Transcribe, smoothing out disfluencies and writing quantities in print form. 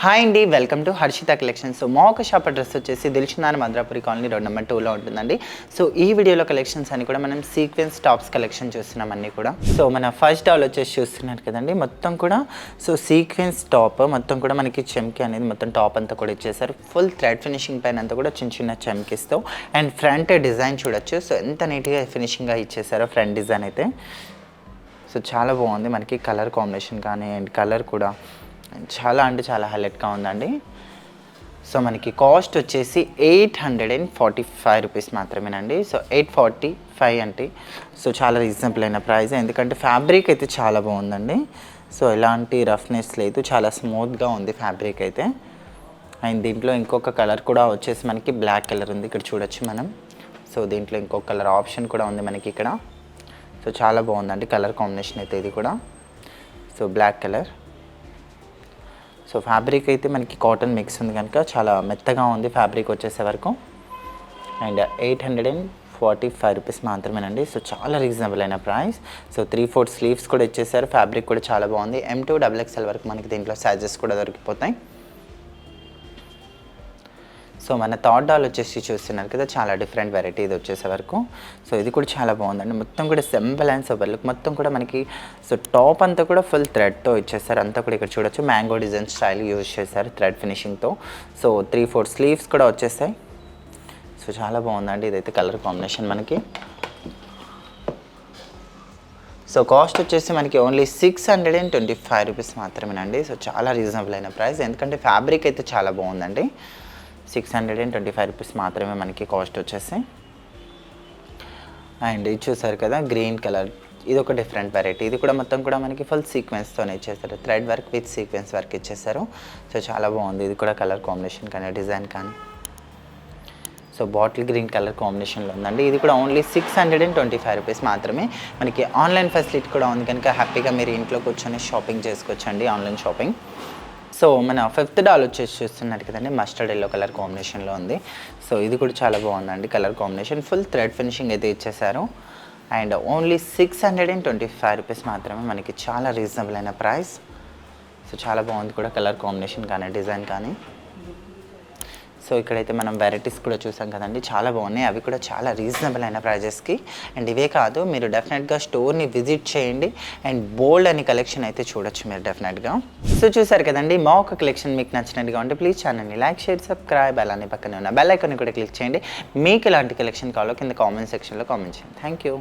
Hi అండి, welcome to Harshita collection. So మా ఒక షాప్ అడ్రస్ వచ్చేసి Dilsukhnagar Madhurapuri colony road number 2లో ఉంటుందండి. సో ఈ వీడియోలో కలెక్షన్స్ అని కూడా మనం సీక్వెన్స్ టాప్స్ కలెక్షన్ చూస్తున్నాం అన్నీ కూడా. సో మన ఫస్ట్ టాల్ వచ్చేసి చూస్తున్నారు కదండి, మొత్తం కూడా సో సీక్వెన్స్ టాప్ మొత్తం కూడా మనకి చెమ్కి అనేది మొత్తం టాప్ అంతా కూడా ఇచ్చేసారు. ఫుల్ థ్రెడ్ ఫినిషింగ్ పైన అంతా కూడా చిన్న చిన్న చెమ్కిస్తాం అండ్ ఫ్రంట్ డిజైన్ చూడొచ్చు. సో ఎంత నీట్గా ఫినిషింగ్గా ఇచ్చేసారో ఫ్రంట్ డిజైన్ అయితే. సో చాలా బాగుంది, మనకి కలర్ కాంబినేషన్ కానీ అండ్ కలర్ కూడా చాలా అంటే చాలా హైలైట్గా ఉందండి. సో మనకి కాస్ట్ వచ్చేసి 845 రూపీస్ మాత్రమేనండి. సో 845 అంటే సో చాలా రీజనబుల్ అయిన ప్రైస్, ఎందుకంటే ఫ్యాబ్రిక్ అయితే చాలా బాగుందండి. సో ఎలాంటి రఫ్నెస్ లేదు, చాలా స్మూత్గా ఉంది ఫ్యాబ్రిక్ అయితే. అండ్ దీంట్లో ఇంకొక కలర్ కూడా వచ్చేసి మనకి బ్లాక్ కలర్ ఉంది, ఇక్కడ చూడొచ్చు మనం. సో దీంట్లో ఇంకొక కలర్ ఆప్షన్ కూడా ఉంది మనకి ఇక్కడ. సో చాలా బాగుందండి కలర్ కాంబినేషన్ అయితే ఇది కూడా. So black colour. So fabric అయితే మనకి కాటన్ మిక్స్ ఉంది కనుక చాలా మెత్తగా ఉంది ఫ్యాబ్రిక్ వచ్చేసే వరకు. అండ్ 845 రూపీస్ మాత్రమేనండి. సో చాలా రీజనబుల్ అయిన ప్రైస్. సో 3/4 స్లీవ్స్ కూడా ఇచ్చేసారు, ఫ్యాబ్రిక్ కూడా చాలా బాగుంది. M2 XXL వరకు మనకి దీంట్లో సైజెస్ కూడా దొరికిపోతాయి. సో మన థర్డ్ డాల్ వచ్చేసి చూస్తున్నారు కదా, చాలా డిఫరెంట్ వెరైటీ ఇది వచ్చేసే వరకు. సో ఇది కూడా చాలా బాగుందండి, మొత్తం కూడా సింపుల్ అండ్ సూపర్ లుక్. మొత్తం కూడా మనకి సో టాప్ అంతా కూడా ఫుల్ థ్రెడ్తో ఇచ్చేసారు, అంతా కూడా ఇక్కడ చూడొచ్చు మ్యాంగో డిజైన్ స్టైల్ యూజ్ చేశారు థ్రెడ్ ఫినిషింగ్తో. సో 3/4 స్లీవ్స్ కూడా వచ్చేసాయి. సో చాలా బాగుందండి ఇదైతే కలర్ కాంబినేషన్ మనకి. సో కాస్ట్ వచ్చేసి మనకి ఓన్లీ 625 రూపీస్ మాత్రమేనండి. సో చాలా రీజనబుల్ అయిన ప్రైస్, ఎందుకంటే ఫ్యాబ్రిక్ అయితే చాలా బాగుందండి. 625 రూపీస్ మాత్రమే మనకి కాస్ట్ వచ్చేసి. అండ్ ఇది చూసారు కదా గ్రీన్ కలర్, ఇది ఒక డిఫరెంట్ వెరైటీ. ఇది కూడా మొత్తం కూడా మనకి ఫుల్ సీక్వెన్స్తోనే ఇచ్చేసారు, thread work with sequence work ఇచ్చేసారు. సో చాలా బాగుంది ఇది కూడా కలర్ కాంబినేషన్ కానీ డిజైన్ కానీ. సో బాటిల్ గ్రీన్ కలర్ కాంబినేషన్లో ఉందండి. ఇది కూడా ఓన్లీ 625 రూపీస్ మాత్రమే. మనకి ఆన్లైన్ ఫెసిలిటీ కూడా ఉంది కనుక హ్యాపీగా మీరు ఇంట్లో కూర్చొని షాపింగ్ చేసుకోవచ్చండి, ఆన్లైన్ షాపింగ్. సో మన ఫిఫ్త్ డాల్ వచ్చేసి చూస్తున్నారు కదండి, మస్టర్డ్ ఎల్లో కలర్ కాంబినేషన్లో ఉంది. సో ఇది కూడా చాలా బాగుందండి colour combination, full thread finishing అయితే ఇచ్చేసారు. అండ్ ఓన్లీ 625 రూపీస్ మాత్రమే, మనకి చాలా రీజనబుల్ అయిన ప్రైస్. సో చాలా బాగుంది కూడా కలర్ కాంబినేషన్ కానీ డిజైన్ కానీ. సో ఇక్కడైతే మనం వెరైటీస్ కూడా చూసాం కదండి, చాలా బాగున్నాయి, అవి కూడా చాలా రీజనబుల్ అయిన ప్రైజెస్కి. అండ్ ఇవే కాదు, మీరు డెఫినెట్గా స్టోర్ని విజిట్ చేయండి అండ్ బోల్డ్ అని కలెక్షన్ అయితే చూడొచ్చు మీరు డెఫినెట్గా. సో చూసారు కదండి, మా ఒక కలెక్షన్ మీకు నచ్చినట్టుగా ఉంటే ప్లీజ్ ఛానల్ని లైక్, షేర్, సబ్స్క్రైబ్, అలానే పక్కనే ఉన్న బెల్ ఐకాన్ని కూడా క్లిక్ చేయండి. మీకు ఎలాంటి కలెక్షన్ కావాలో కింద కామెంట్ సెక్షన్లో కామెంట్ చేయండి. Thank you.